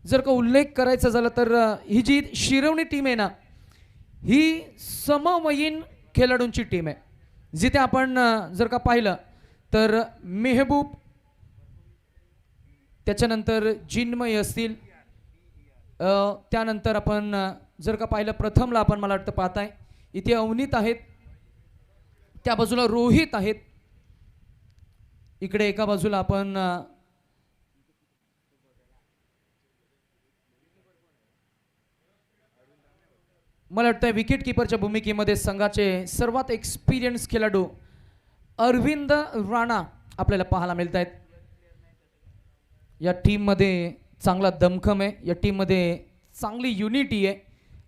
जर का उल्लेख करायचा झाला तर ही जी शिरवणी टीम आहे ना, ही समवयीन खेळाडूंची टीम आहे. जिथे आपण जर का पाहिलं तर मेहबूब, त्याच्यानंतर जिन्मय असतील, त्यानंतर आपण जर का पाहिलं प्रथमला आपण मला वाटतं पाहताय इथे अवनीत आहेत, त्या बाजूला रोहित आहेत, इकडे एका बाजूला आपण मला वाटतं विकेट किपरच्या भूमिकेमध्ये संघाचे सर्वात एक्सपिरियन्स खेळाडू अरविंद राणा आपल्याला पाहायला मिळत आहेत. या टीममध्ये चांगला दमखम आहे, या टीममध्ये चांगली युनिटी आहे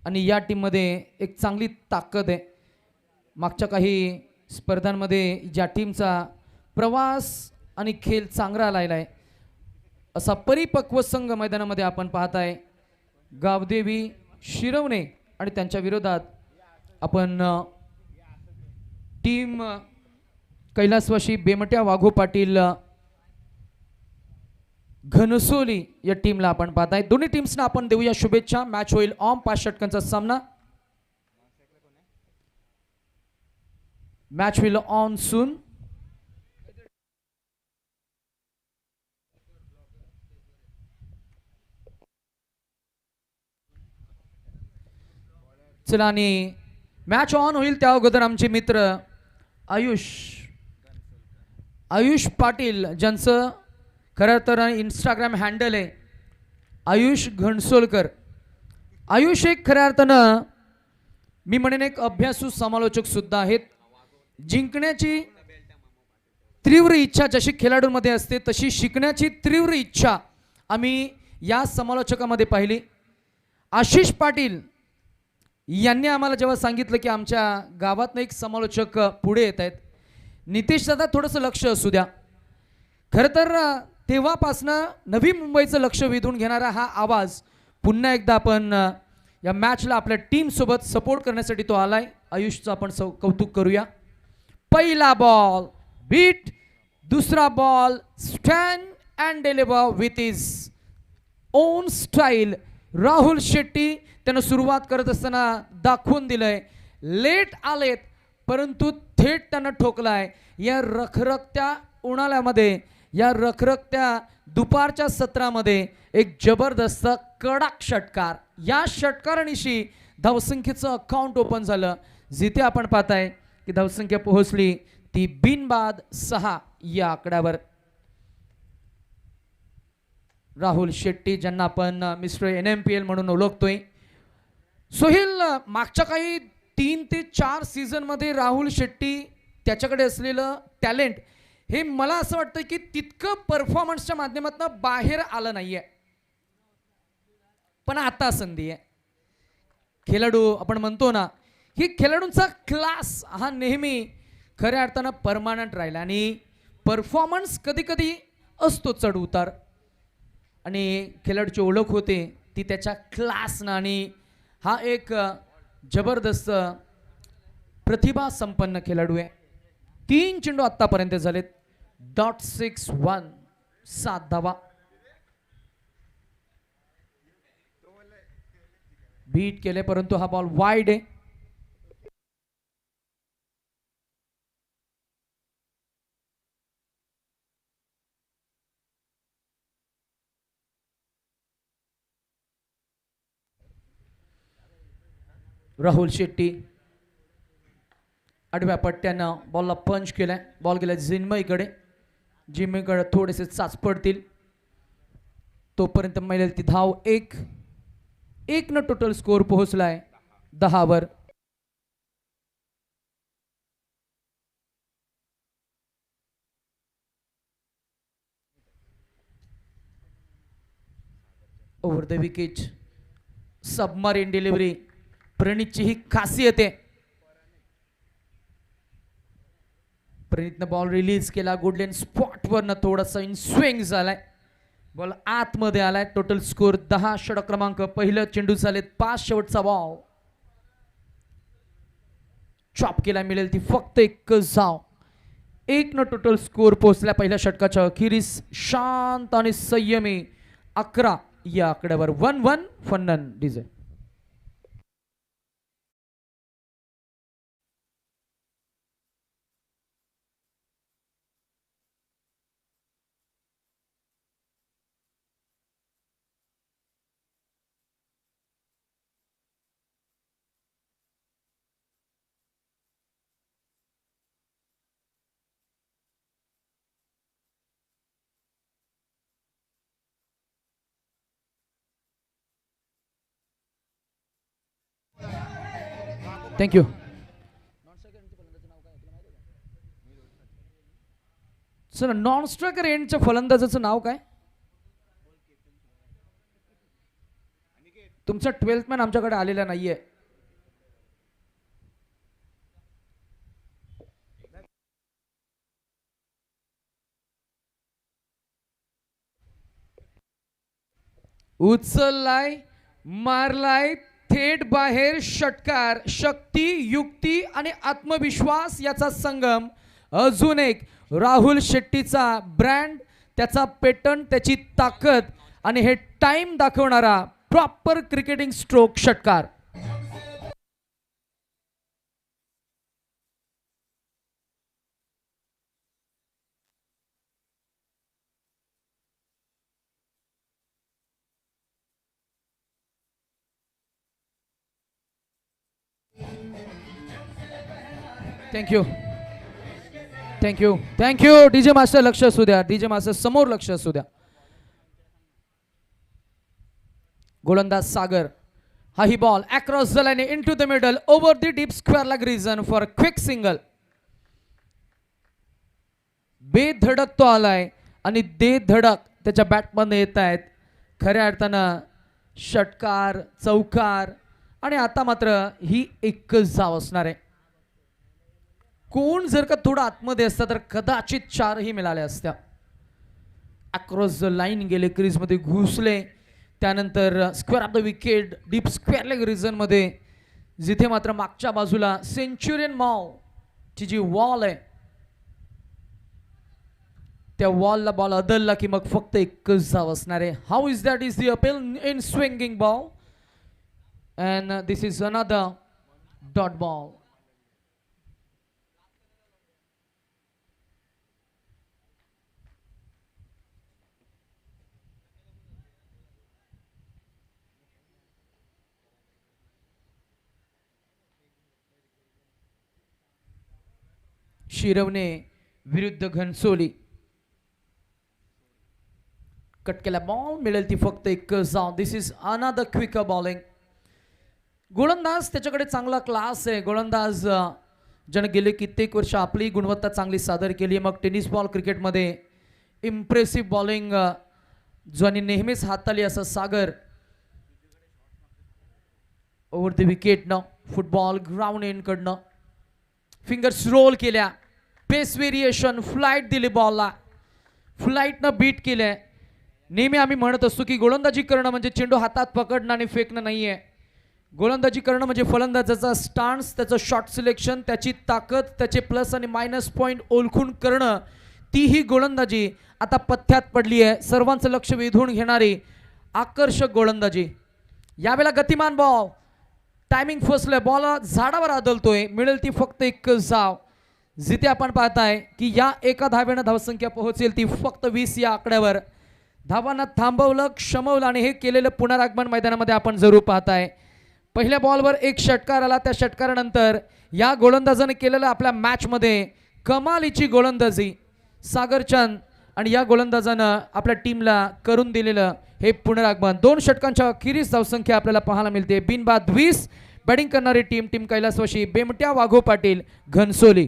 आणि या टीममध्ये एक चांगली ताकद आहे. मागच्या काही स्पर्धांमध्ये ज्या टीमचा प्रवास आणि खेळ चांगला आलेला आहे असा परिपक्व संघ मैदानामध्ये आपण पाहताय. गावदेवी शिरवणे आणि त्यांच्या विरोधात आपण टीम कैलासवासी बेमट्या वाघो पाटील घनसोली या टीमला आपण पाहताय. दोन्ही टीम्सना आपण देऊया शुभेच्छा. मॅच होईल ऑन 5 षटकांचा सामना. मॅच होईल ऑन सून. चला आणि मॅच ऑन होईल त्या अगोदर आमचे मित्र आयुष पाटील, ज्यांचं खरं तर इंस्टाग्राम हँडल आहे आयुष घणसोलकर. आयुष एक खऱ्या अर्थानं मी म्हणेन एक अभ्यासू समालोचक सुद्धा आहेत. जिंकण्याची तीव्र इच्छा जशी खेळाडूंमध्ये असते तशी शिकण्याची तीव्र इच्छा आम्ही या समालोचकामध्ये पाहिली. आशिष पाटील यांनी आम्हाला जेव्हा सांगितलं की आमच्या गावातनं एक समालोचक पुढे येत आहेत, नितेश दादा थोडंसं लक्ष असू द्या. खरं तर तेव्हापासनं नवी मुंबईचं लक्ष वेधून घेणारा हा आवाज पुन्हा एकदा आपण या मॅचला आपल्या टीमसोबत सपोर्ट करण्यासाठी तो आलाय. आयुषचं आपण कौतुक करूया. पहिला बॉल बीट, दुसरा ball stand and deliver with his on style. Rahul Shetty त्यानं सुरुवात करत असताना दाखवून दिलंय. लेट आलेत परंतु थेट त्यानं ठोकलाय. या रखरखत्या उन्हाळ्यामध्ये, या रखरखत्या दुपारच्या सत्रामध्ये एक जबरदस्त कडक षटकार. या षटकारानिशी धावसंख्येचं अकाउंट ओपन झालं. जिथे आपण पाहताय की धावसंख्या पोहोचली ती बिनबाद 6 या आकड्यावर. राहुल शेट्टी, ज्यांना आपण मिस्टर NMPL म्हणून ओळखतोय. सोहेल, मागच्या काही 3 ते 4 सीझनमध्ये राहुल शेट्टी त्याच्याकडे असलेलं टॅलेंट हे मला असं वाटतं की तितकं परफॉर्मन्सच्या माध्यमातून बाहेर आलं नाहीये, पण आता संधी आहे. खेळाडू आपण म्हणतो ना की खेळाडूंचा क्लास हा नेहमी खऱ्या अर्थानं परमानंट राहिला आणि परफॉर्मन्स कधी कधी असतो चढ उतार आणि खेळाडूची ओळख होते ती त्याच्या क्लासनं. आणि हा एक जबरदस्त प्रतिभा संपन्न खेळाडू आहे. 3 चेंडू आतापर्यंत झालेत. .61 7 धावा. बीट केले परंतु हा बॉल वाईड आहे. राहुल शेट्टी आडव्या पट्ट्यानं बॉलला पंच केलाय. बॉल गेला जिन्मयकडे. जिन्मयकडे थोडेसे चाच पडतील तोपर्यंत मिळेल ती धाव. 1 न टोटल स्कोर पोहोचलाय 10 वर. Over the wicket submarine delivery प्रणीतची ही खासियत आहे. प्रणीतनं बॉल रिलीज केला. गुडलेन स्पॉटवरनं थोडासा इन स्विंग झालाय. बॉल आतमध्ये आलाय. Total score 10. षटक क्रमांक पहिलं चेंडू झालेत 5. शेवटचा बॉल चॉप केला. मिळेल ती फक्त 1 धाव. 1 न टोटल स्कोर पोहोचला पहिल्या षटकाच्या अखेरीस. शांत आणि संयमी 11 या आकड्यावर 1-1 फन्नन डीजे. थँक्यू. सर नॉन स्ट्रायकर एंडच्या फलंदाजाचं नाव काय? तुमचा 12th मॅन आमच्याकडे आलेला नाहीये. उचललाय, मारलाय, थेट बाहेर षटकार. शक्ती, युक्ती आणि आत्मविश्वास याचा संगम. अजून एक राहुल शेट्टीचा ब्रँड, त्याचा पेटंट, त्याची ताकद आणि हे टाइम दाखवणारा प्रॉपर क्रिकेटिंग स्ट्रोक षटकार. Thank you. Thank you. Thank you. DJ master लक्ष असू द्या. डीजे मास्टर समोर लक्ष असू द्या. गोलंदाज सागर. हा ही ball across the line into the middle over the deep square leg region for quick single. बेधडक तो आलाय आणि बेधडक त्याच्या बॅटमध्ये येत आहेत. खऱ्या अर्थानं षटकार, चौकार आणि आता मात्र ही एकच धाव असणार आहे. कोण जर का थोडा आतमध्ये असता तर कदाचित 4ही मिळाल्या असत्या. अक्रॉस द लाईन गेले, क्रीजमध्ये घुसले, त्यानंतर square of the wicket deep square leg region मध्ये, जिथे मात्र मागच्या बाजूला सेंचुरियन माव ची जी वॉल आहे त्या वॉलला बॉल अदलला की मग फक्त एकच धाव असणार आहे. How is that is the appeal in swinging ball and this is another dot ball. Shirvane विरुद्ध घनसोली. कट केला बॉल, मिळेल ती फक्त एकच धाव. दिस इज अनदर क्विकर बॉलिंग. गोलंदाज त्याच्याकडे चांगला क्लास आहे. गोलंदाज ज्याने गेले कित्येक वर्ष आपली गुणवत्ता चांगली सादर केली. मग टेनिस बॉल क्रिकेटमध्ये इम्प्रेसिव्ह बॉलिंग ज्याने नेहमीच हाताळली असं सागर. ओव्हर द विकेटनं फुटबॉल ग्राउंड एंड कडनं फिंगर्स रोल केल्या, पेस व्हेरिएशन, फ्लाईट दिली बॉलला, फ्लाईटनं बीट केलंय. नेहमी आम्ही म्हणत असतो की गोलंदाजी करणं म्हणजे चेंडू हातात पकडणं आणि फेकणं नाहीये. गोलंदाजी करणं म्हणजे फलंदाजाचा स्टान्स, त्याचं शॉट सिलेक्शन, त्याची ताकद, त्याचे प्लस आणि मायनस पॉईंट ओळखून करणं, तीही गोलंदाजी आता पथ्यात पडली आहे. सर्वांचं लक्ष वेधून घेणारी आकर्षक गोलंदाजी. यावेळेला गतिमान बॉल, टायमिंग फसलं, बॉल झाडावर आदलतोय, मिळेल ती फक्त एकच धाव. जिथे आपण पाहताय की या एका धावेनं धावसंख्या पोहोचेल ती फक्त 20 या आकड्यावर. धावांना थांबवलं, क्षमवलं आणि हे केलेलं पुनरागमन मैदानामध्ये आपण जरूर पाहताय. पहिल्या बॉलवर एक षटकार आला, त्या षटकारानंतर या गोलंदाजाने केलेलं आपल्या मॅचमध्ये कमालीची गोलंदाजी सागरचंद आणि या गोलंदाजानं आपल्या टीमला करून दिलेलं हे पुनरागमन. 2 षटकांच्या अखेरीस धावसंख्या आपल्याला पाहायला मिळते. बिनबाद 20. बॅटिंग करणारी टीम कैलासवाशी, बेमट्या वाघो पाटील घनसोली.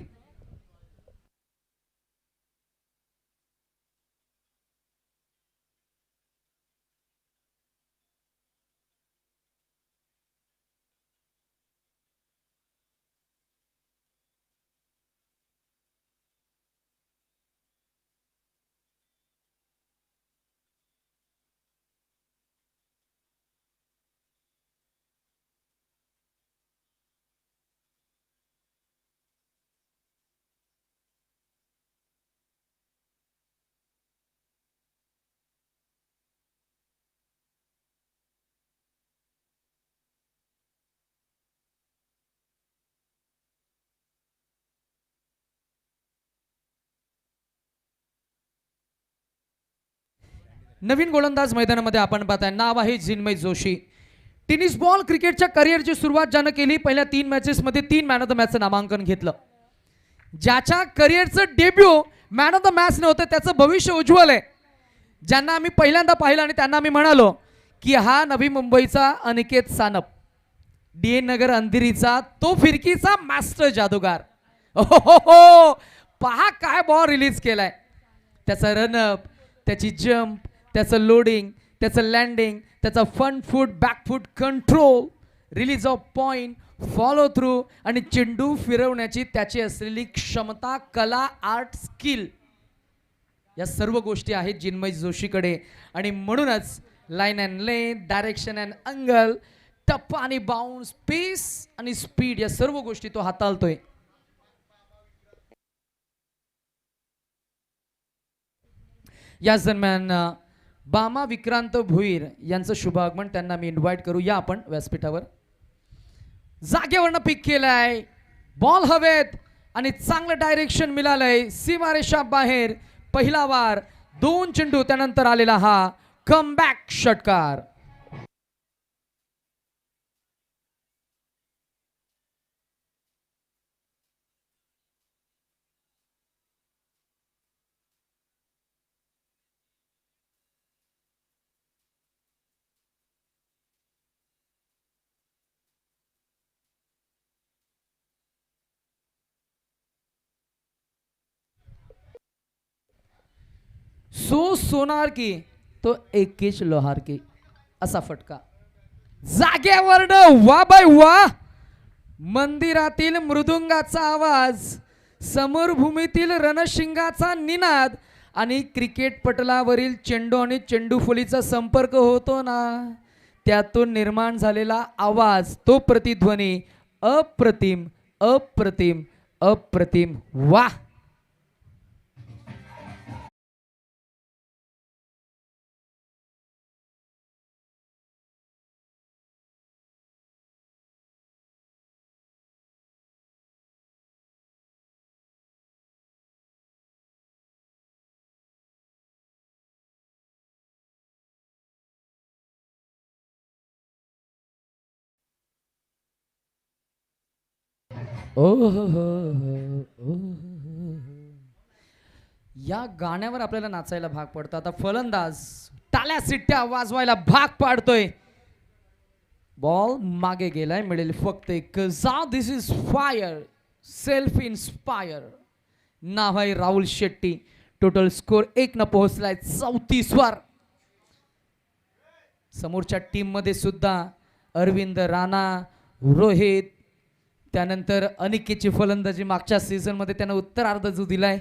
नवीन गोलंदाज मैदानामध्ये आपण पाहताय, नाव आहे जिन्मय जोशी. टेनिस बॉल क्रिकेटच्या करिअरची सुरुवात ज्यानं केली, पहिल्या 3 मॅचेसमध्ये 3 मॅन ऑफ द मॅचचं नामांकन घेतलं. ज्याच्या करिअरचं debut man of the match नव्हतं, त्याचं भविष्य उज्ज्वल आहे. ज्यांना आम्ही पहिल्यांदा पाहिलं आणि त्यांना आम्ही म्हणालो की हा नवी मुंबईचा अनिकेत सानप, डी नगर अंधेरीचा तो फिरकीचा मास्टर जादूगार. हो, पहा काय बॉल रिलीज केलाय. त्याचा रनअप, त्याची जंप, त्याचं लोडिंग, त्याचं लँडिंग, त्याचा front foot, back foot control, release of point, follow through आणि चेंडू फिरवण्याची त्याची असलेली क्षमता, कला, आर्ट, स्किल, या सर्व गोष्टी आहेत जिन्मय जोशीकडे. आणि म्हणूनच line and length, direction and angle, टप्पा आणि बाउन्स, पेस आणि स्पीड, या सर्व गोष्टी तो हाताळतोय. याच दरम्यान बामा विक्रांत भोईर यांचं शुभागमन, त्यांना मी इन्व्हाइट करू. या आपण व्यासपीठावर. जागेवरनं पिक केलाय, बॉल हवेत आणि चांगलं डायरेक्शन मिळालंय. सीमारेषा बाहेर पहिला वार, 2 चेंडू त्यानंतर आलेला हा कमबॅक षटकार. सो सोनार की तो एकेच लोहार की, असा फटका. जागेवरनं वा बाय वा, मंदिरातील मृदुंगाचा आवाज, समरभूमीतील रणशिंगाचा निनाद आणि क्रिकेट पटलावरील चेंडू आणि चेंडूफुलीचा संपर्क होतो ना, त्यातून निर्माण झालेला आवाज, तो प्रतिध्वनी अप्रतिम अप्रतिम अप्रतिम. वा. या गाण्यावर आपल्याला नाचायला भाग पडतं. आता फलंदाज टाळ्या सिट्ट्या वाजवायला भाग पाडतोय. बॉल मागे गेलाय, मिळेल फक्त एक जा. दिस इज फायर, सेल्फ इन्स्पायर. नाव आहे राहुल शेट्टी. टोटल स्कोर 1 न पोहोचलाय 34 वर. समोरच्या टीम मध्ये सुद्धा अरविंद राणा, रोहित, त्यानंतर अनिकेतची फलंदाजी मागच्या सीझन मध्ये त्यानं उत्तरार्ध जो दिलाय,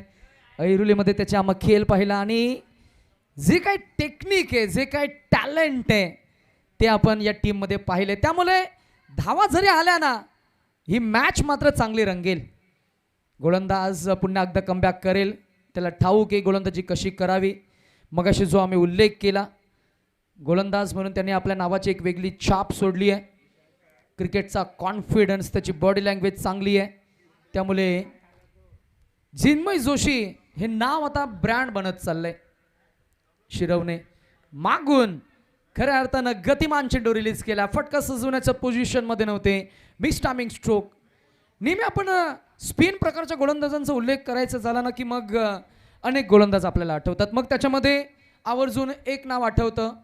ऐरुलीमध्ये त्याचा आम्हा खेळ पाहिला आणि जे काही टेक्निक आहे, जे काही टॅलेंट आहे, ते आपण या टीम मध्ये पाहिले. त्यामुळे धावा जरी आल्या ना, ही मॅच मात्र चांगली रंगेल. गोलंदाज पुन्हा एकदा कमबॅक करेल, त्याला ठाऊक आहे गोलंदाजी कशी करावी. मगाशी जो आम्ही उल्लेख केला, गोलंदाज म्हणून त्यांनी आपल्या नावाची एक वेगळी छाप सोडली आहे. क्रिकेटचा कॉन्फिडन्स, त्याची बॉडी लँग्वेज चांगली आहे. त्यामुळे जिन्मय जोशी हे नाव आता ब्रँड बनत चाललंय. शिरवणे मागून खऱ्या अर्थानं गतिमान चेंडू रिलीज केला. फटका सजवण्याच्या पोझिशन मध्ये नव्हते. Miss timing stroke. नेहमी आपण स्पिन प्रकारच्या गोलंदाजांचा उल्लेख करायचा झाला ना की मग अनेक गोलंदाज आपल्याला आठवतात. मग त्याच्यामध्ये आवर्जून एक नाव आठवतं,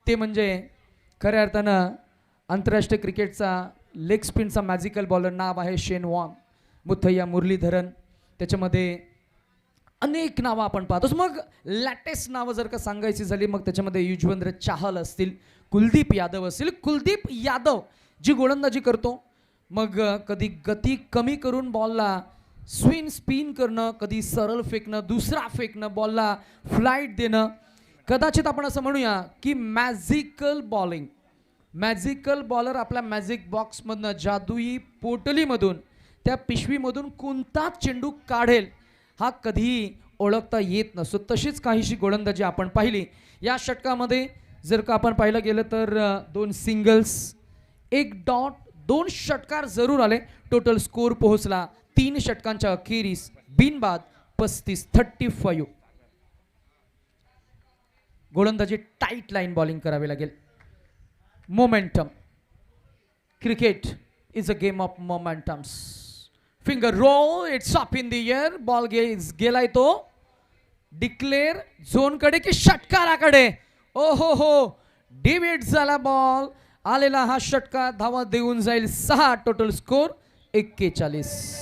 ते म्हणजे खऱ्या अर्थानं आंतरराष्ट्रीय क्रिकेटचा लेग स्पिनचा मॅजिकल बॉलर, नाव आहे शेन वॉर्न. मुथय्या मुरलीधरन, त्याच्यामध्ये अनेक नावं आपण पाहतोच. मग लॅटेस्ट नावं जर का सांगायची झाली, मग त्याच्यामध्ये युजवेंद्र चाहल असतील, कुलदीप यादव असतील. कुलदीप यादव जी गोलंदाजी करतो, मग कधी गती कमी करून बॉलला स्पिन करणं, कधी सरळ फेकणं, दुसरा फेकणं, बॉलला फ्लाईट देणं, कदाचित आपण असं म्हणूया की मॅजिकल बॉलिंग. मॅजिकल बॉलर आपल्या मॅजिक बॉक्समधनं, जादुई पोटलीमधून, त्या पिशवीमधून कोणताच चेंडू काढेल हा कधीही ओळखता येत नसतो. तशीच काहीशी गोलंदाजी आपण पाहिली या षटकामध्ये. जर का आपण पाहिलं गेलं तर 2 सिंगल्स, 1 डॉट, 2 षटकार जरूर आले. टोटल स्कोर पोहोचला 3 षटकांच्या अखेरीस बिनबाद 35. गोलंदाजी टाईट लाईन बॉलिंग करावी लागेल. Momentum. Cricket is a game of momentums. Finger roll. It's up in the air. Ball गेलाय तो डिक्लेअर झोनकडे की षटकाराकडे. ओ हो हो, डिव्हिड झाला बॉल. आलेला हा षटकार धावा देऊन जाईल 6. Total score 41.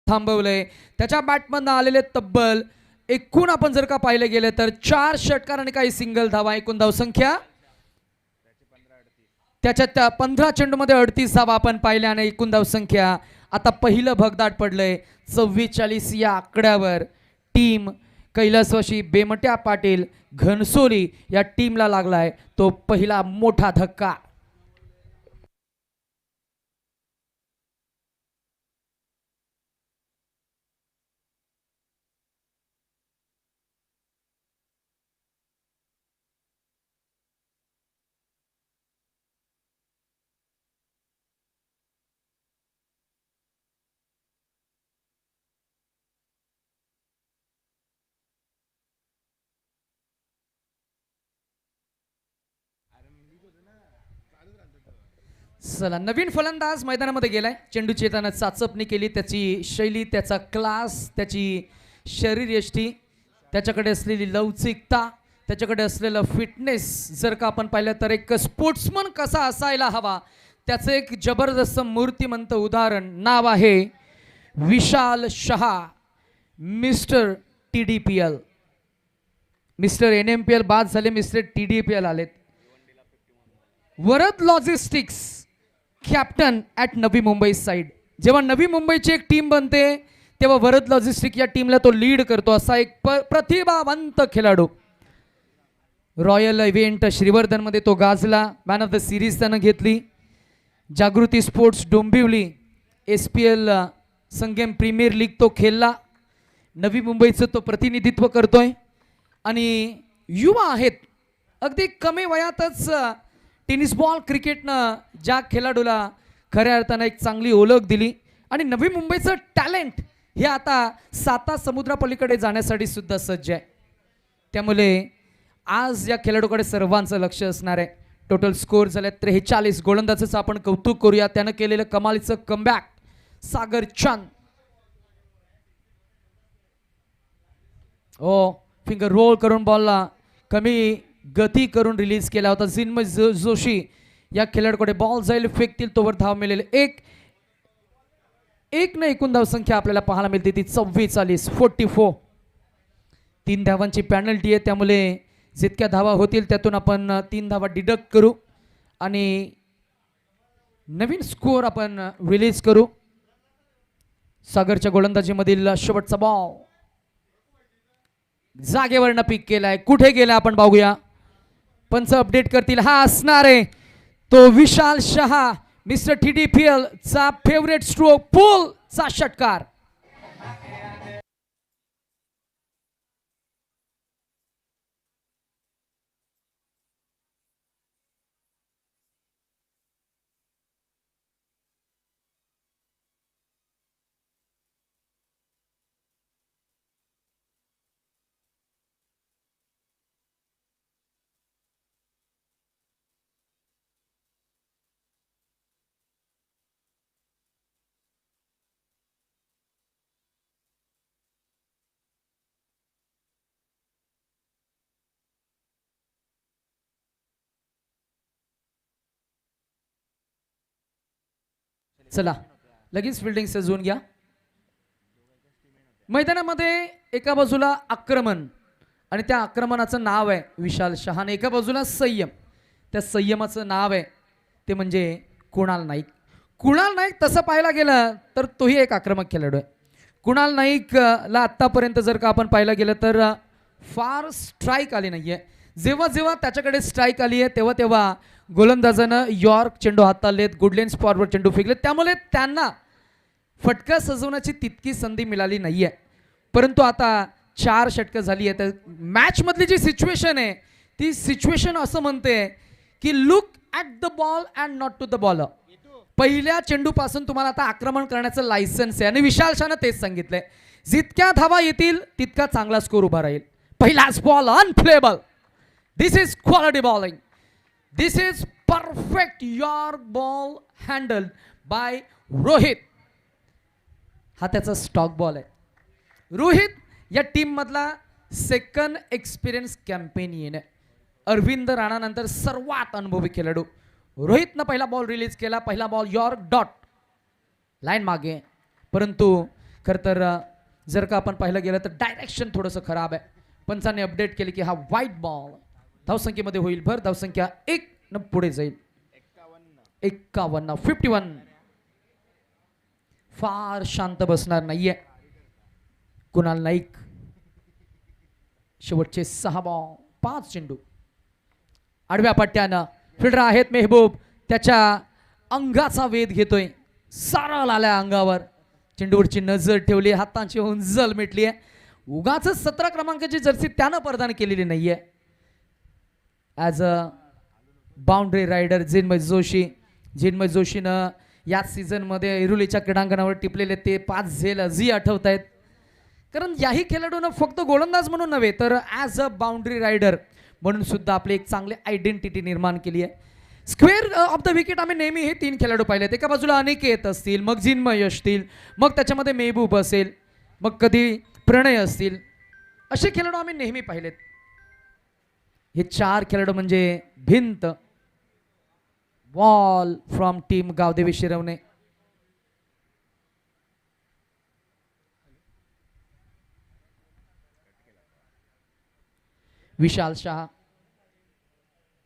थांबवलंय. त्याच्या बॅटमधनं आलेले तब्बल एकूण आपण जर का पाहिले गेले तर 4 षटकार आणि काही सिंगल धावा. एकूण धावसंख्या त्याच्यात 15 चेंडूमध्ये 38 धावा आपण पाहिल्या आणि एकूण धावसंख्या आता पहिलं भगदाट पडलंय 44 या आकड्यावर. टीम कैलासवासी बेमट्या पाटील घनसोली या टीमला लागलाय तो पहिला मोठा धक्का. चला, नवीन फलंदाज मैदानामध्ये गेलाय. चेंडू चेताना चाचपणी केली. त्याची शैली, त्याचा क्लास, त्याची शरीरयष्टी, त्याच्याकडे असलेली लवचिकता, त्याच्याकडे असलेलं फिटनेस जर का आपण पाहिलं तर एक स्पोर्ट्समन कसा असायला हवा त्याचं एक जबरदस्त मूर्तिमंत उदाहरण. नाव आहे Vishal Shah. Mister TDPL. Mister NMPL बाद झाले, मिस्टर TDPL आलेत. Varad logistics captain at Navi Mumbai side. जेव्हा नवी मुंबईची एक टीम बनते तेव्हा वरद लॉजिस्टिक या टीमला तो लीड करतो. असा एक प्रतिभावंत खेळाडू. रॉयल इव्हेंट श्रीवर्धनमध्ये तो गाजला. मॅन ऑफ द सिरीज त्यानं घेतली. जागृती स्पोर्ट्स डोंबिवली SPL संगम प्रीमियर लीग तो खेळला. नवी मुंबईचं तो प्रतिनिधित्व करतोय. आणि युवा आहेत. अगदी कमी वयातच टेनिस बॉल क्रिकेटनं ज्या खेळाडूला खऱ्या अर्थानं एक चांगली ओळख दिली. आणि नवी मुंबईचं टॅलेंट हे आता 7 समुद्रापलीकडे जाण्यासाठी सुद्धा सज्ज आहे. त्यामुळे आज या खेळाडूकडे सर्वांचं लक्ष असणार आहे. टोटल स्कोर झाले 43. गोलंदाजाचं आपण कौतुक करूया. त्यानं केलेलं कमालीचं कमबॅक सागर चांद. ओ फिंगर रोल करून बॉलला कमी गती करून रिलीज केला होता. जिन्मय जोशी या खेळाडूकडे बॉल जाईल, फेकतील तोवर धाव मिळेल. एक न एकूण धावसंख्या आपल्याला पाहायला मिळते ती 44. 44. 3 धावांची पॅनल्टी आहे. त्यामुळे जितक्या धावा होतील त्यातून आपण 3 धावा डिडक्ट करू आणि नवीन स्कोअर आपण रिलीज करू. सागरच्या गोलंदाजीमधील शेवटचा बॉल जागेवरनं पिक केलाय. कुठे गेला आपण पाहूया. पंच अपडेट करतील. हा असणार आहे तो विशाल शहा, मिस्टर TDPL चा फेवरेट स्ट्रोक पुल चा षटकार. चला, लगेच फिल्डिंग सजवून घ्या. मैदानामध्ये एका बाजूला आक्रमण आणि त्या आक्रमणाचं नाव आहे विशाल शहा आणि एका बाजूला संयम. त्या संयमाचं नाव आहे ते म्हणजे कुणाल नाईक. कुणाल नाईक तसं पाहायला गेलं तर तोही एक आक्रमक खेळाडू आहे. कुणाल नाईकला आत्तापर्यंत जर का आपण पाहायला गेलं तर फार स्ट्राईक आली नाही आहे. जेव्हा जेव्हा त्याच्याकडे स्ट्राईक आली आहे तेव्हा तेव्हा गोलंदाजानं यॉर्क चेंडू हाताळलेत, गुडलेन्स फॉरवर्ड चेंडू फेकलेत, त्यामुळे त्यांना फटका सजवण्याची तितकी संधी मिळाली नाही आहे. परंतु आता 4 षटकं झाली आहे तर मॅचमधली जी सिच्युएशन आहे ती सिच्युएशन असं म्हणते की look at the ball and not to the bowler. पहिल्या चेंडूपासून तुम्हाला आता आक्रमण करण्याचं लायसन्स आहे आणि विशाल शहानं तेच सांगितलंय. जितक्या धावा येतील तितका चांगला स्कोर उभा राहील. पहिलाच ball unplayable. This is quality bowling. This is perfect yorker ball handle by Rohit. हा त्याचा स्टॉक बॉल आहे. रोहित या टीम मधला सेकंड एक्सपिरियन्स कॅम्पेनियन आहे. अरविंद राणानंतर सर्वात अनुभवी खेळाडू. रोहितनं पहिला बॉल रिलीज केला. पहिला बॉल यॉर्क डॉट लाईन मागे. परंतु खरं तर जर का आपण पाहिलं गेलं तर डायरेक्शन थोडंसं खराब आहे. पंचांनी अपडेट केले की हा वाईट बॉल धावसंख्येमध्ये होईल भर. धावसंख्या 1 न पुढे जाईल. 51 फार शांत बसणार नाहीये कुणाल नाईक. शेवटचे 6 बॉल 5 चेंडू. आडव्या पट्ट्यानं फिल्डर आहेत मेहबूब. त्याच्या अंगाचा वेध घेतोय. सरळ आल्या अंगावर. चेंडूवरची नजर ठेवली. हातांची होऊन जल मिटली आहे. उगाच 17 क्रमांकाची जर्सी त्यानं प्रदान केलेली नाहीये. ॲज अ बाउंड्री रायडर जिन्मय जोशीनं या सीझनमध्ये ऐरोलीच्या क्रीडांगणावर टिपलेले ते 5 झेल अजूनही आठवत आहेत. कारण याही खेळाडूंना फक्त गोलंदाज म्हणून नव्हे तर ॲज अ बाउंड्री रायडर म्हणून सुद्धा आपली एक चांगली आयडेंटिटी निर्माण केली आहे. स्क्वेअर ऑफ द विकेट आम्ही नेहमी हे 3 खेळाडू पाहिलेत. एका बाजूला अनिकेत असतील, मग जिन्मय असतील, मग त्याच्यामध्ये मेहबूब असेल, मग कधी प्रणय असतील, असे खेळाडू आम्ही नेहमी पाहिलेत. हे 4 खेळाडू म्हणजे भिंत. Ball from team Gavdevi Shirvane. Vishal Shah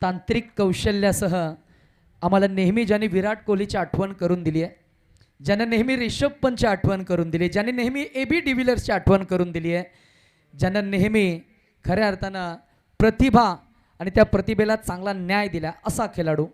तांत्रिक कौशल्यासह आम्हाला नेहमी ज्याने विराट कोहलीची आठवण करून दिली आहे, ज्याने नेहमी रिषभ पंतची आठवण करून दिली, ज्याने नेहमी AB डिव्हिलियर्सची आठवण करून दिली आहे, ज्यानं नेहमी खऱ्या अर्थानं प्रतिभा आणि त्या प्रतिभेला चांगला न्याय दिला असा खेळाडू.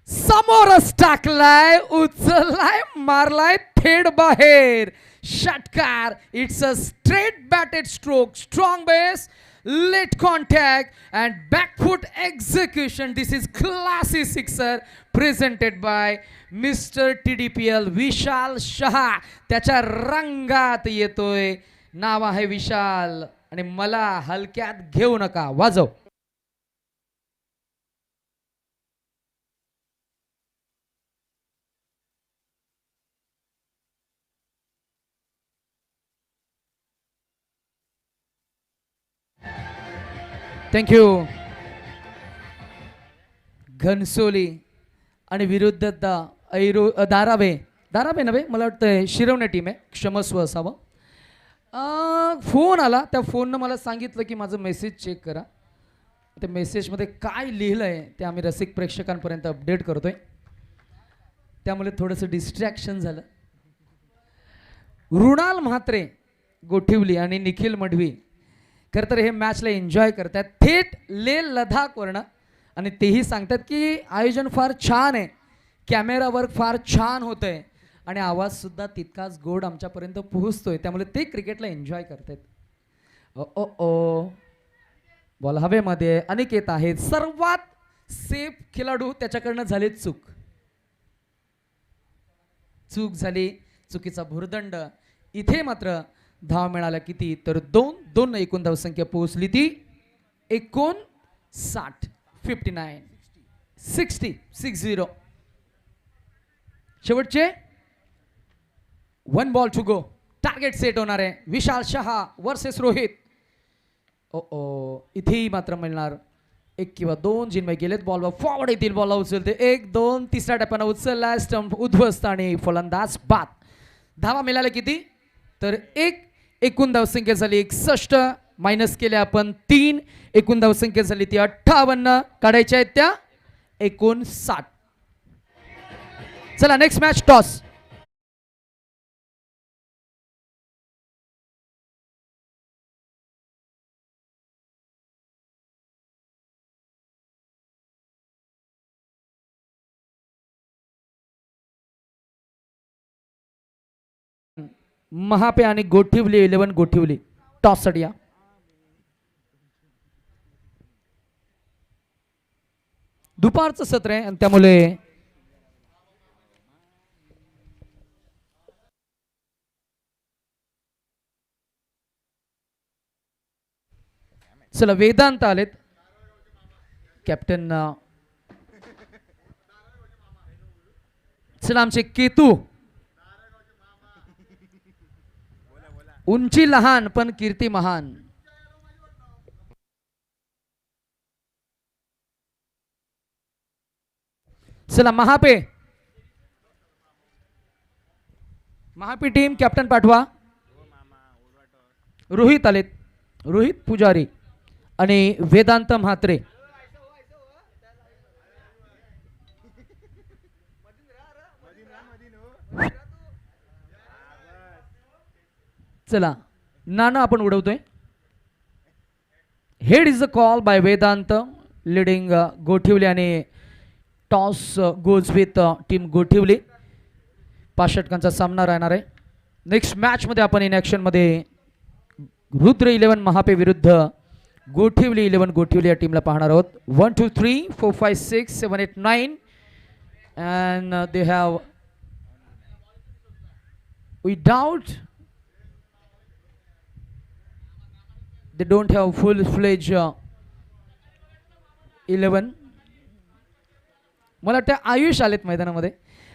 समोरच टाकलाय, उचललाय, मारलाय थेट बाहेर. षटकार. It's a straight batted stroke, strong base, late contact and back foot execution. This is classy sixer presented by Mr. TDPL विशाल शहा. त्याच्या रंगात येतोय. नाव आहे विशाल आणि मला हलक्यात घेऊ नका. वाजव. थँक्यू. घनसोली आणि विरुद्ध दारावे नव्हे मला वाटतं शिरवणे टीम आहे. क्षमस्व असावं. फोन आला. त्या फोननं मला सांगितलं की माझं मेसेज चेक करा. त्या मेसेजमध्ये काय लिहिलं आहे ते आम्ही रसिक प्रेक्षकांपर्यंत अपडेट करतोय. त्यामुळे थोडंसं डिस्ट्रॅक्शन झालं. रुणाल म्हात्रे गोठिवली आणि निखिल मढवी खरं तर हे मॅचला एन्जॉय करतात थेट ले लडाखवरनं. आणि तेही सांगतात की आयोजन फार छान आहे, कॅमेरा वर्क फार छान होतं आहे आणि आवाजसुद्धा तितकाच गोड आमच्यापर्यंत पोहोचतोय. त्यामुळे ते क्रिकेटला एन्जॉय करतात. ओ बॉल हवेमध्ये. अनिकेत आहेत सर्वात सेफ खेळाडू. त्याच्याकडनं झाले चूक झाली. चुकीचा भुर्दंड. इथे मात्र धाव मिळाला किती तर 2 एकूण धावसंख्या पोहोचली ती 59 60. शेवटचे 1 ball to go. Target set होणार आहे. विशाल शहा वर्सेस रोहित. इथेही मात्र मिळणार एक किंवा दोन जिनमय गेलेत बॉलवर फॉरवर्ड येतील बॉलला उचलते एक दोन तिसऱ्या टप्प्यानं उचलला स्टंप उद्ध्वस्त आणि फलंदाज बाद. धावा मिळाल्या किती तर एक. एकूण धावसंख्या झाली 61 मायनस केल्या आपण 3. एकूण धावसंख्या झाली ती 58 काढायच्या आहेत त्या 59. चला नेक्स्ट मॅच टॉस. महापे आणि गोठिवली 11 गोठिवली टॉस साठी या. दुपारचं सत्र आहे आणि त्यामुळे चला वेदांत आलेत कॅप्टन. चला आमचे केतू उंची लहान पण कीर्ती महान. चला महापे टीम कॅप्टन पाठवा. रोहित आलेत रोहित पुजारी आणि वेदांत म्हात्रे. चला नाणं आपण उडवतोय. Head is a call by Vedant leading Gothivali आणि toss goes with team Gothivali. 5 षटकांचा सामना राहणार आहे. नेक्स्ट मॅच मध्ये आपण इन ऍक्शन मध्ये रुद्र 11 महापे विरुद्ध गोठिवली 11 गोठिवली या टीमला पाहणार आहोत. 1 2 3 4 5 6 7 8 9 and they have without they don't have full-fledged 11. मला वाटतं आयुष आलेत मैदानामध्ये.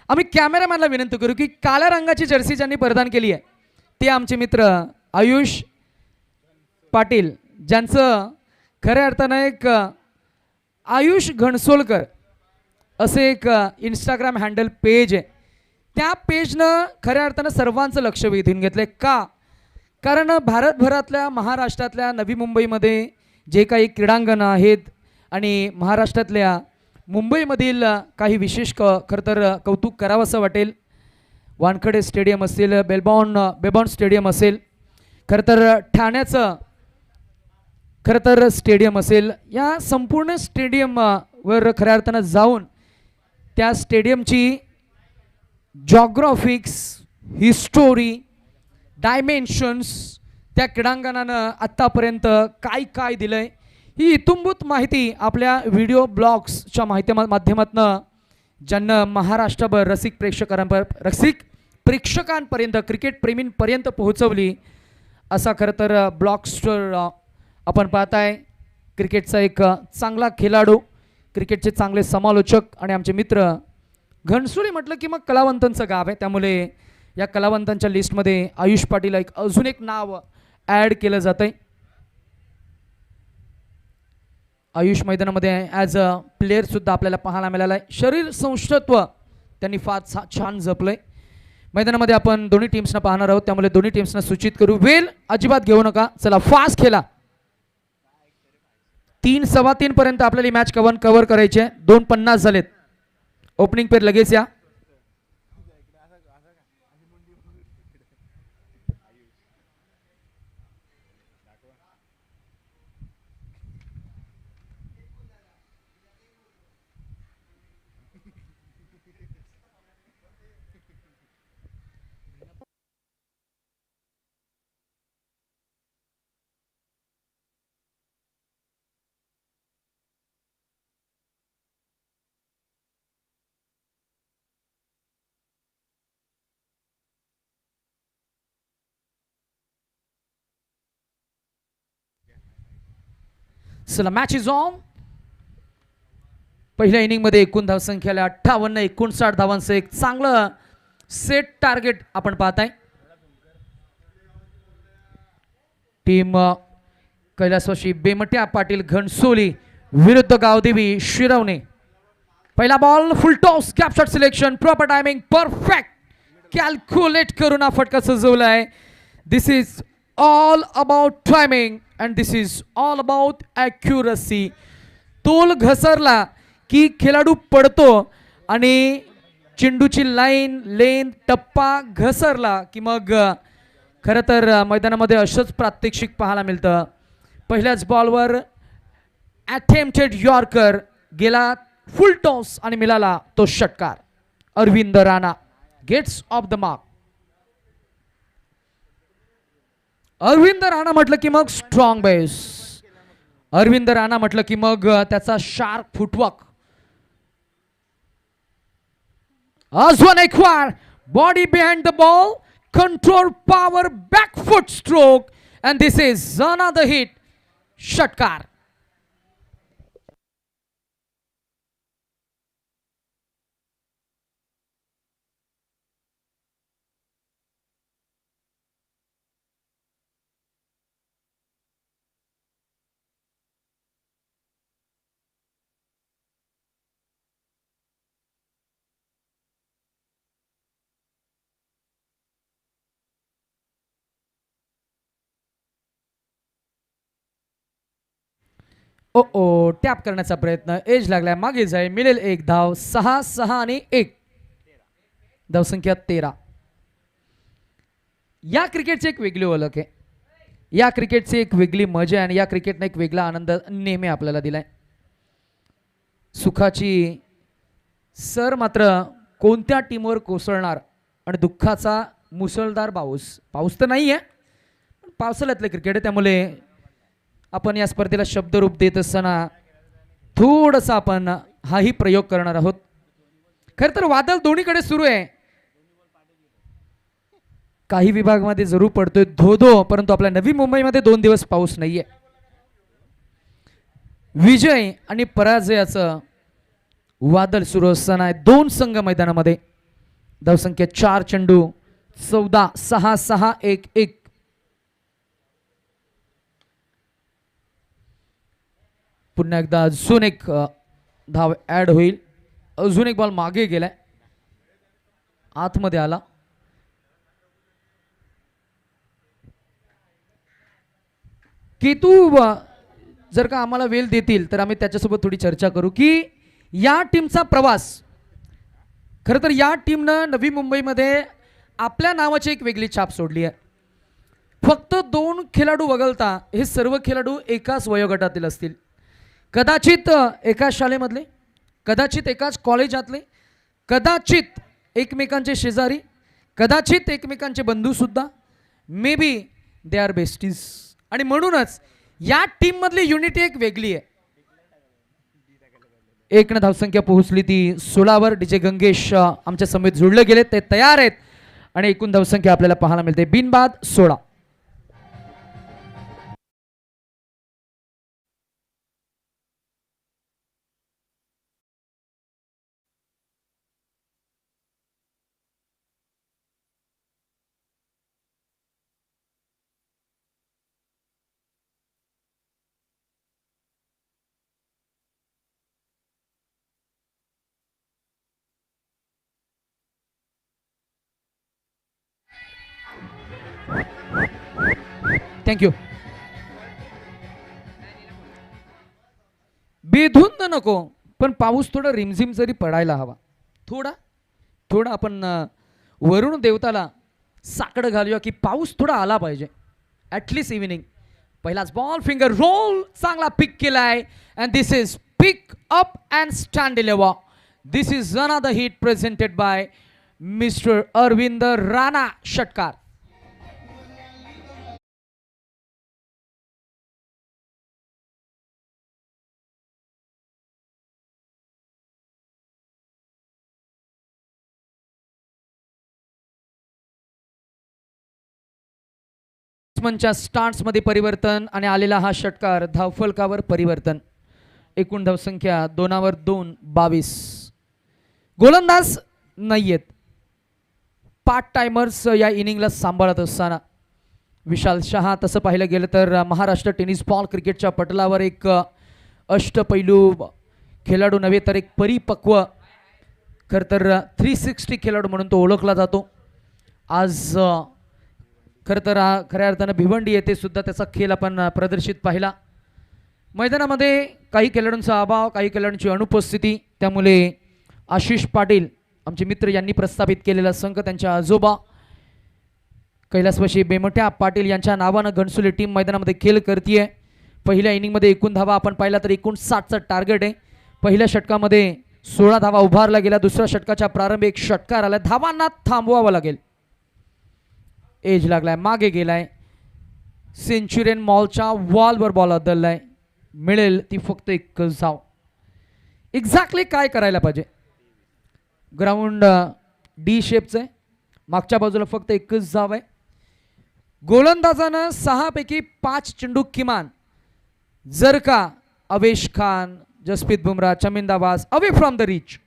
आम्ही कॅमेरामॅनला विनंती करू की काळ्या रंगाची जर्सी ज्यांनी परिधान केली आहे ते आमचे मित्र आयुष पाटील ज्यांचं खऱ्या अर्थानं एक आयुष घणसोलकर असे एक इंस्टाग्राम हँडल पेज आहे. त्या पेजनं खऱ्या अर्थानं सर्वांचं लक्ष वेधून घेतलंय. का कारण भारतभरातल्या महाराष्ट्रातल्या नवी मुंबईमध्ये जे काही क्रीडांगणं आहेत आणि महाराष्ट्रातल्या मुंबईमधील काही विशेष खरं तर कौतुक करावंसं वाटेल. वानखडे स्टेडियम असेल बेबॉन स्टेडियम असेल खरं तर ठाण्याचं खरं तर स्टेडियम असेल या संपूर्ण स्टेडियमवर खऱ्या अर्थानं जाऊन त्या स्टेडियमची जॉग्राफिक्स हिस्टोरी डायमेन्शन्स त्या क्रीडांगणानं आत्तापर्यंत काय काय दिलंय ही इत्थंभूत माहिती आपल्या व्हिडिओ ब्लॉग्सच्या माध्यमातून ज्यांना महाराष्ट्रभर रसिक प्रेक्षकांपर्यंत क्रिकेट प्रेमींपर्यंत पोहोचवली असा खरं तर ब्लॉग्सवर आपण पाहताय. क्रिकेटचा एक चांगला खेळाडू क्रिकेटचे चांगले समालोचक आणि आमचे मित्र. घणसोली म्हटलं की मग कलावंतांचं गाव आहे त्यामुळे या कलावंतांच्या लिस्टमध्ये आयुष पाटील एक अजून एक नाव ॲड केलं जात आहे. आयुष मैदानामध्ये ॲज अ प्लेअर सुद्धा आपल्याला पाहायला मिळाला आहे. शरीर सौष्ठत्व त्यांनी फार छान जपलंय. मैदानामध्ये आपण दोन्ही टीम्सना पाहणार आहोत त्यामुळे दोन्ही टीम्सना सूचित करू वेल अजिबात घेऊ नका. चला फास्ट खेळा. 3 सव्वा 3 पर्यंत आपल्याला मॅच कव्हर करायची आहे. 2:50 झालेत. ओपनिंग पेर लगेच या. चला मॅच इज ऑन. पहिल्या इनिंगमध्ये एकूण धावसंख्येला 58 59 धावांचं एक चांगलं सेट टार्गेट आपण पाहताय. टीम कैलासवासी बेमट्या पाटील घणसोली विरुद्ध गावदेवी शिरवणे. पहिला ball full toss capture selection proper timing perfect calculate करून हा फटका सजवलाय. This is all about timing and this is all about accuracy. तोल घसरला की खेळाडू पडतो आणि चेंडूची लाईन लेन टप्पा घसरला की मग खरं तर मैदानामध्ये असंच प्रात्यक्षिक पाहायला मिळतं. पहिल्याच बॉलवर अटेम्प्टेड यॉर्कर गेला फुल टॉस आणि मिळाला तो षटकार. Arvind Rana gets off the mark. Arvind Rana म्हटलं की मग स्ट्रॉंग बेस. अरविंद राणा म्हटलं की मग त्याचा शार्प फुटवर्क. अजून एक वार body behind the ball control power back foot stroke and this is another hit षटकार. ओ ओ टॅप करण्याचा प्रयत्न एज लागलाय मागे जाईल मिळेल एक धाव. 6-6 आणि 1 धावसंख्या 13. या क्रिकेटची एक वेगळी ओळख आहे. या क्रिकेटची एक वेगळी मजा आहे आणि या क्रिकेटने एक वेगळा आनंद नेहमी आपल्याला दिलाय. सुखाची सर मात्र कोणत्या टीमवर कोसळणार आणि दुःखाचा मुसळधार पाऊस तर नाही आहे पण पावसाळ्यातलं क्रिकेट आहे त्यामुळे आपण या स्पर्धेला शब्दरूप देत असताना थोडंसं आपण हाही प्रयोग करणार आहोत. खरं तर वादळ दोन्हीकडे सुरू आहे. काही विभागामध्ये जरूर पडतोय धो परंतु आपल्या नवी मुंबईमध्ये 2 दिवस पाऊस नाहीये. विजय आणि पराजयाचं वादळ सुरू असताना 2 संघ मैदानामध्ये. धावसंख्या 4 चेंडू 14 6-6 1-1. पुन्हा एकदा अजून एक धाव ऍड होईल. अजून एक बॉल मागे गेलाय आतमध्ये आला. केतू जर का आम्हाला वेळ देतील तर आम्ही त्याच्यासोबत थोडी चर्चा करू की या टीमचा प्रवास. खरं तर या टीमनं नवी मुंबईमध्ये आपल्या नावाची एक वेगळी छाप सोडली आहे. फक्त 2 खेळाडू वगळता हे सर्व खेळाडू एकाच वयोगटातील असतील. कदाचित एकाच शाळेमधले, कदाचित एकाच कॉलेजातले, कदाचित एकमेकांचे शेजारी, कदाचित एकमेकांचे बंधूसुद्धा. May be they are besties. आणि म्हणूनच या टीम मधली युनिटी एक वेगळी आहे. 1 धावसंख्या पोहोचली ती 16 डीजे गंगेश आमच्या समेत जुळले गेले ते तयार आहेत आणि एकूण धावसंख्या आपल्याला पाहायला मिळते बिनबाद 16. थँक्यू. बेधुंद नको पण पाऊस थोडा रिमझिम जरी पडायला हवा. थोडा आपण वरुण देवताला साकडं घालूया की पाऊस थोडा आला पाहिजे ॲटलिस्ट इव्हिनिंग. पहिलाच बॉल फिंगर रोल चांगला पिक केलाय and this is pick up and stand deliver. This is another hit presented by mister Arvind Rana षटकार. बॅट्समनच्या स्टार्ट्समध्ये परिवर्तन आणि आलेला हा षटकार धावफलकावर परिवर्तन. एकूण धावसंख्या 2 22. गोलंदाज नाहीयेत. पार्ट टाइमर्स या इनिंगला सांभाळत असताना विशाल शहा. तसं पाहिलं गेलं तर महाराष्ट्र टेनिस बॉल क्रिकेटच्या पटलावर एक अष्टपैलू खेळाडू नव्हे तर एक परिपक्व खरं तर 360 खेळाडू म्हणून तो ओळखला जातो. आज खरं तर खऱ्या अर्थानं भिवंडी येथे सुद्धा त्याचा खेळ आपण प्रदर्शित पाहिला. मैदानामध्ये काही खेळाडूंचा अभाव, काही खेळाडूंची अनुपस्थिती, त्यामुळे आशिष पाटील आमचे मित्र यांनी प्रस्थापित केलेला संघ त्यांच्या आजोबा कैलासवासी बेमट्या पाटील यांच्या नावानं घणसोली टीम मैदानामध्ये खेळ करतीये. पहिल्या इनिंगमध्ये एकूण धावा आपण पाहिला तर 59चं टार्गेट आहे. पहिल्या षटकामध्ये 16 धावा उभारला गेला. दुसऱ्या षटकाच्या प्रारंभी एक षटकार आला. धावांना थांबवावं लागेल. एज लागलाय, मागे गेलाय. सेंचुरियन मॉलच्या वॉलवर बॉल आदळलाय. मिळेल ती फक्त एक धाव. एक्झॅक्टली काय करायला पाहिजे? ग्राउंड डी शेपचं आहे. मागच्या बाजूला फक्त एकच धाव आहे. गोलंदाजानं 6 पैकी 5 चेंडू किमान जर का अवेश खान, जसप्रीत बुमराह, चमिंदाबाज अवे फ्रॉम द रीच,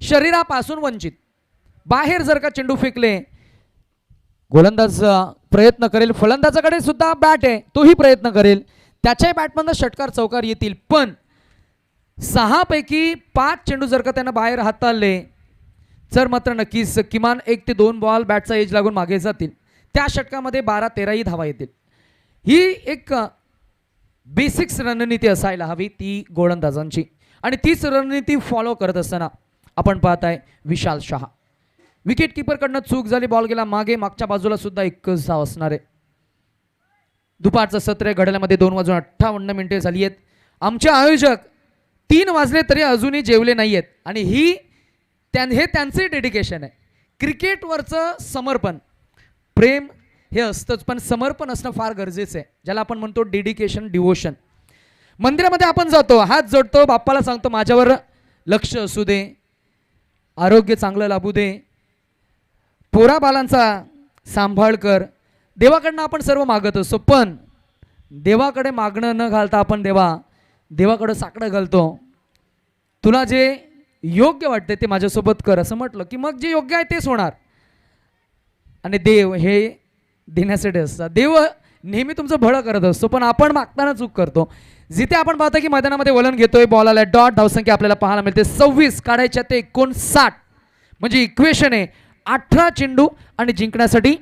शरीरापासून वंचित, बाहेर जर का चेंडू फेकले, गोलंदाज प्रयत्न करेल. फलंदाजाकडे सुद्धा बॅट आहे, तोही प्रयत्न करेल. त्याच्या बॅटमधनं षटकार चौकार येतील. पण 6 पैकी 5 चेंडू जर का त्यांना बाहेर हाताळले तर मात्र नक्कीच किमान 1 ते 2 बॉल बॅटचा एज लागून मागे जातील. त्या षटकामध्ये 12-13 धावा येतील. ही एक बेसिक्स रणनीती असायला हवी ती गोलंदाजांची, आणि तीच रणनीती फॉलो करत असताना आपण पाहताय विशाल शहा. विकेट किपरकडनं चूक झाली, बॉल गेला मागे. मागच्या बाजूला सुद्धा एकच धाव असणार आहे. दुपारचं सत्र घड्याळामध्ये 2:58 झाली आहेत. आमचे आयोजक 3 वाजले तरी अजूनही जेवले नाही आहेत, आणि हे त्यांचे डेडिकेशन आहे. क्रिकेटवरचं समर्पण, प्रेम हे असतंच, पण समर्पण असणं फार गरजेचं आहे, ज्याला आपण म्हणतो डेडिकेशन, डिवोशन. मंदिरामध्ये आपण जातो, हात जोडतो, बाप्पाला सांगतो माझ्यावर लक्ष असू दे, आरोग्य चांगलं लाभू दे, पोरा बालांचा सांभाळ कर. देवाकडनं आपण सर्व मागत असतो, पण देवाकडे मागणं न घालता आपण देवाकडं साकडं घालतो. तुला जे योग्य वाटते ते माझ्यासोबत कर असं म्हटलं की मग जे योग्य आहे तेच होणार. आणि देव हे देण्यासाठी असतात. देव नेहमी तुमचं भलं करत असतो, पण आपण मागताना चूक करतो. जिथे आपण पाहतो की मैदानामध्ये वलन घेतोय, बॉल आलाय, डॉट धावसंख्या आपल्याला पाहायला मिळते 26, काढायच्या ते 59. म्हणजे इक्वेशन आहे 18 चेंडू आणि जिंकण्यासाठी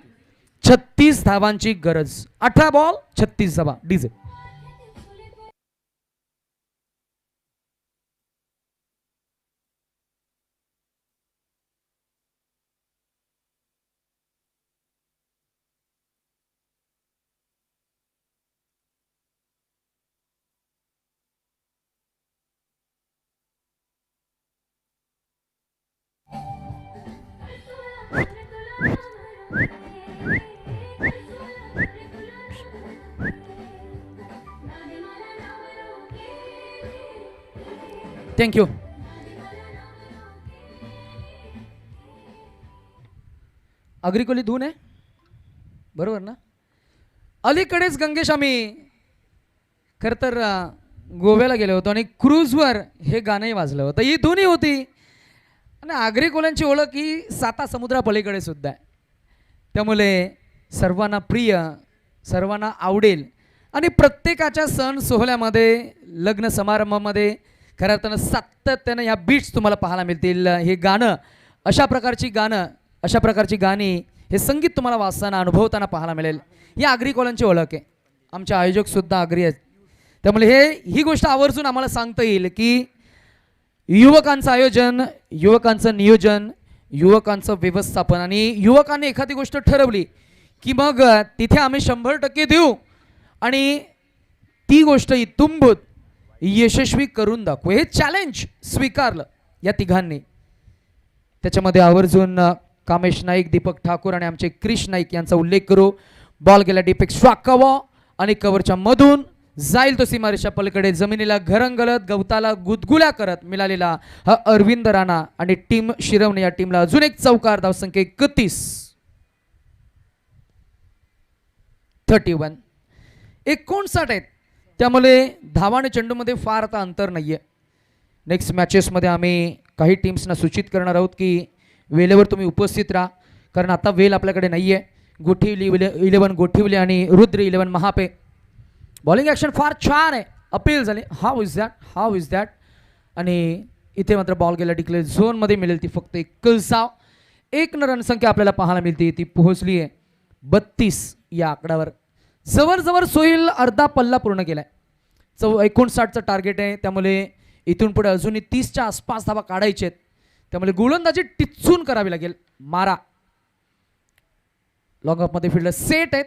36 धावांची गरज. 18 बॉल 36 धावा. DJ thank you. अग्रिकोली धून आहे बरोबर ना? अलीकडेच गंगेश आम्ही खरं तर गोव्याला गेलो होतो आणि क्रूजवर हे गाणंही वाजलं होतं. ही धुनी होती. आणि आग्रिकोल्यांची ओळख ही 7 समुद्रापलीकडे सुद्धा आहे. त्यामुळे सर्वांना प्रिय, सर्वांना आवडेल, आणि प्रत्येकाच्या सण सोहळ्यामध्ये, लग्न समारंभामध्ये खऱ्या अर्थानं सातत्यानं ह्या बीट्स तुम्हाला पाहायला मिळतील. हे गाणं, अशा प्रकारची गाणी, हे संगीत तुम्हाला वाचताना, अनुभवताना पाहायला मिळेल. ही आग्रिकोल्यांची ओळख आहे. आमचे आयोजक सुद्धा आग्री आहेत. त्यामुळे ही गोष्ट आवर्जून आम्हाला सांगता येईल की युवकांचं आयोजन, युवकांचं नियोजन, युवकांचं व्यवस्थापन, आणि युवकांनी एखादी गोष्ट ठरवली की मग तिथे आम्ही 100% देऊ आणि ती गोष्ट इत्थंभूत यशस्वी करून दाखवू. हे चॅलेंज स्वीकारलं या तिघांनी. त्याच्यामध्ये आवर्जून कामेश नाईक, दीपक ठाकूर आणि आमचे क्रिश नाईक यांचा उल्लेख करू. बॉल गेला डीपेक स्वाकावा आणि कव्हरच्या मधून जाईल तो सीमारेषा पलीकडे. जमिनीला घरंगलत, गवताला गुदगुल्या करत मिळालेला हा अरविंद राणा आणि टीम शिरवणे या टीमला अजून एक चौकार. धावसंख्या 31. 59 आहेत. त्यामुळे धावा आणि चेंडूमध्ये फार आता अंतर नाही आहे. नेक्स्ट मॅचेसमध्ये आम्ही काही टीम्सना सूचित करणार आहोत की वेळेवर तुम्ही उपस्थित राहा, कारण आता वेळ आपल्याकडे नाही आहे. गोठिवली 11 गोठिवली आणि रुद्र 11 महापे. बॉलिंग ॲक्शन फार छान आहे. अपील झाली. How is that. आणि इथे मात्र बॉल गेला डिक्लेअर झोनमध्ये मिळेल ती फक्त एकच धाव. एक रणसंख्या आपल्याला पाहायला मिळते, ती पोहोचली आहे 32 या आकड्यावर. जवळ सोहेल अर्धा पल्ला पूर्ण केलाय. 59चं टार्गेट आहे, त्यामुळे इथून पुढे अजूनही 30च्या आसपास धावा काढायचे आहेत. त्यामुळे गोलंदाजी टिचून करावी लागेल. मारा लॉंग ऑफमध्ये फिल्डर सेट आहेत,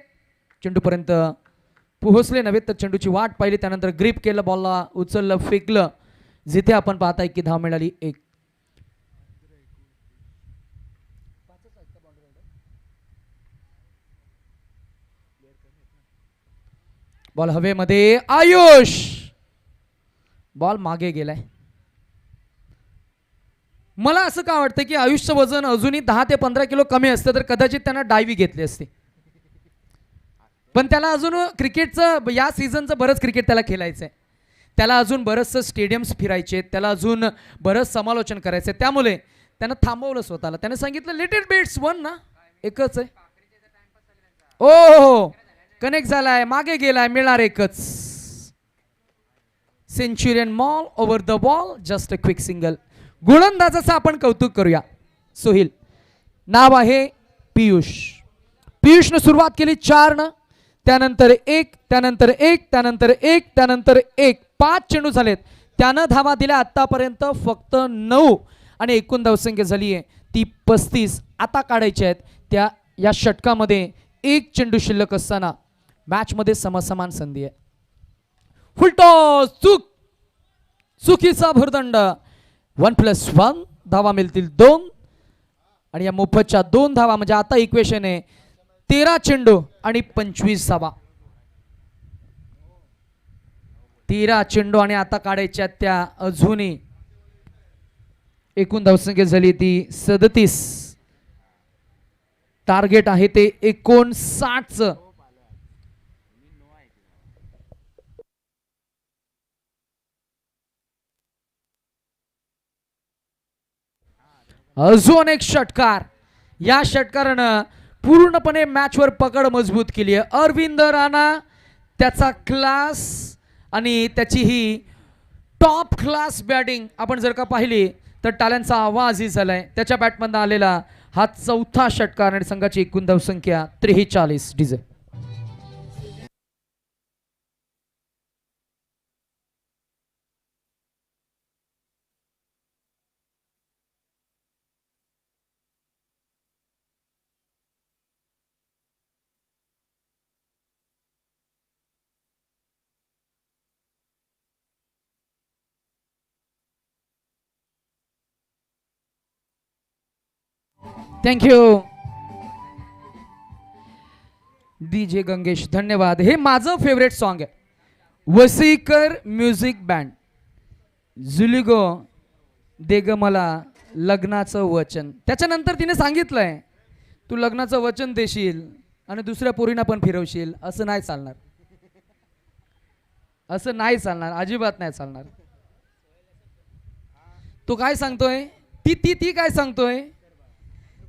चेंडूपर्यंत पोहोचले नव्हे तर चेंडूची वाट पाहिली, त्यानंतर ग्रिप केलं, बॉलला उचललं, फेकलं, जिथे आपण पाहताय की धाव मिळाली एक. बॉल हवेमध्ये, आयुष बॉल मागे गेलाय. मला असं का वाटतं की आयुषचं वजन अजूनही 10 ते 15 किलो कमी असतं तर कदाचित त्यांना डायवी घेतली असते. पण त्याला अजून क्रिकेटचं या सीझनचं बरंच क्रिकेट त्याला खेळायचं आहे. त्याला अजून बरंचसं स्टेडियम्स फिरायचे, त्याला अजून बरंच समालोचन करायचं आहे. त्यामुळे त्यानं थांबवलं स्वतःला. त्याने सांगितलं लिटिल बिट्स वन ना, एकच आहे. ओ कनेक्ट झालाय, मागे गेलाय, मिळणार एकच. Centurion mall over the ball, just a quick single. गोलंदाजाचं आपण कौतुक करूया. सोहिल नाव आहे पियुष. पियुषनं सुरुवात केली 4नं, त्यानंतर 1, त्यानंतर 1, त्यानंतर 1, त्यानंतर 1. 5 चेंडू झालेत. त्यानं धावा दिल्या आतापर्यंत फक्त 9 आणि एकूण धावसंख्या झाली आहे ती 35. आता काढायच्या आहेत त्या. या षटकामध्ये 1 चेंडू शिल्लक असताना मॅचमध्ये समसमान संधी आहे. फुलटॉस, चुकीचा भुर्दंड. 1+1 धावा मिळतील 2 आणि या मोफतच्या 2 धावा म्हणजे आता इक्वेशन आहे 13 चेंडू आणि 25 धावा. 13 चेंडू आणि आता काढायच्या त्या अजूनही एकूण धावसंख्या झाली ती 37. टार्गेट आहे ते 59चं. अजून एक षटकार. या षटकारानं पूर्णपणे मॅचवर पकड मजबूत केली आहे. अरविंद राणा त्याचा क्लास आणि त्याची ही टॉप क्लास बॅटिंग आपण जर का पाहिली तर टाळ्यांचा आवाजही झालाय. त्याच्या बॅटमधून आलेला हा 4था षटकार आणि संघाची एकूण धावसंख्या 43. डीजे थँक्यू डीजे गंगेश, धन्यवाद. हे माझं फेवरेट सॉन्ग आहे. वसीकर म्युझिक बँड. जुलिगो देग मला लग्नाचं वचन. त्याच्यानंतर तिने सांगितलंय तू लग्नाचं वचन देशील आणि दुसऱ्या पोरींना पण फिरवशील. असं नाही चालणार, असं नाही चालणार, अजिबात नाही चालणार. तो काय सांगतोय, ती ती ती काय सांगतोय,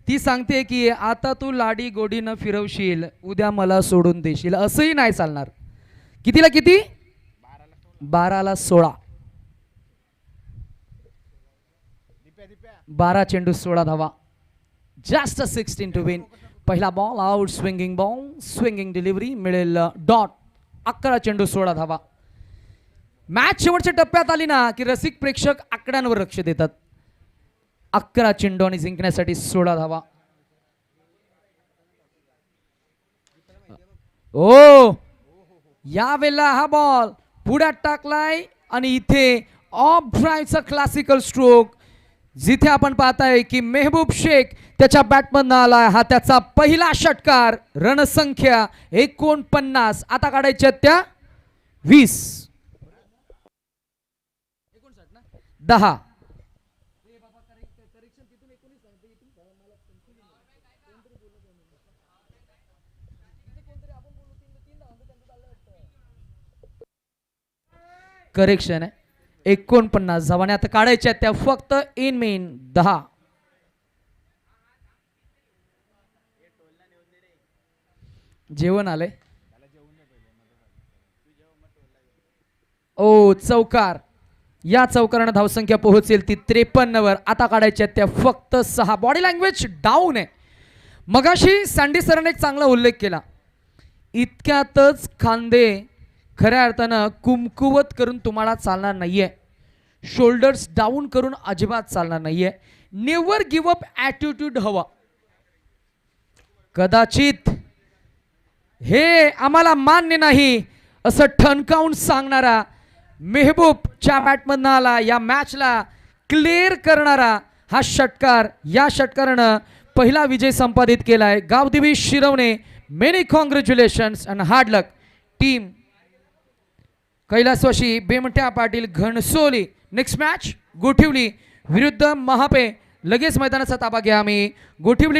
ती सांगते की आता तू लाडी गोडीनं फिरवशील, उद्या मला सोडून देशील. असंही नाही चालणार. कितीला किती, 12ला 16. 12 चेंडू 16 धावा. Just 16 to win. पहिला ball out, swinging ball, swinging delivery, मिळेल डॉट. 11 चेंडू 16 धावा. मॅच शेवटच्या टप्प्यात आली ना की रसिक प्रेक्षक आकड्यांवर लक्ष देतात. 11 चेंडू आणि जिंकण्यासाठी 16 धावा. ओ या वेळेला हा बॉल पुढ्यात टाकलाय आणि इथे ऑफ ड्राईव्हचा क्लासिकल स्ट्रोक, जिथे आपण पाहताय की मेहबूब शेख त्याच्या बॅटमधनं आलाय. हा त्याचा पहिला षटकार. रणसंख्या 49. आता काढायच्या त्या 20. 10. करेक्शन आहे. 49 धावाने आता काढायच्या त्या फक्त इन मेन 10. जेवण आलंय. ओ चौकार, या चौकारानं धावसंख्या पोहोचेल ती 53 वर. आता काढायच्या त्या फक्त 6. बॉडी लँग्वेज डाऊन आहे. मगाशी सँडी सरांनी एक चांगला उल्लेख केला, इतक्यातच खांदे खऱ्या अर्थानं कुमकुवत करून तुम्हाला चालणार नाहीये, शोल्डर्स डाऊन करून अजिबात चालणार नाहीये. नेव्हर गिव्ह अप ॲटिट्यूड हवा. कदाचित हे आम्हाला मान्य नाही असं ठणकावून सांगणारा मेहबूबच्या बॅटमधनं आला, या मॅचला क्लिअर करणारा हा षटकार, या षटकारानं पहिला विजय संपादित केलाय. Gavdevi Shirvane, many congratulations and hard luck team कैलासवासी बेमट्या पाटील घणसोली. नेक्स्ट मॅच गोठिवली विरुद्ध महापे. लगेच मैदानाचा ताबा घ्या. आम्ही गोठिवली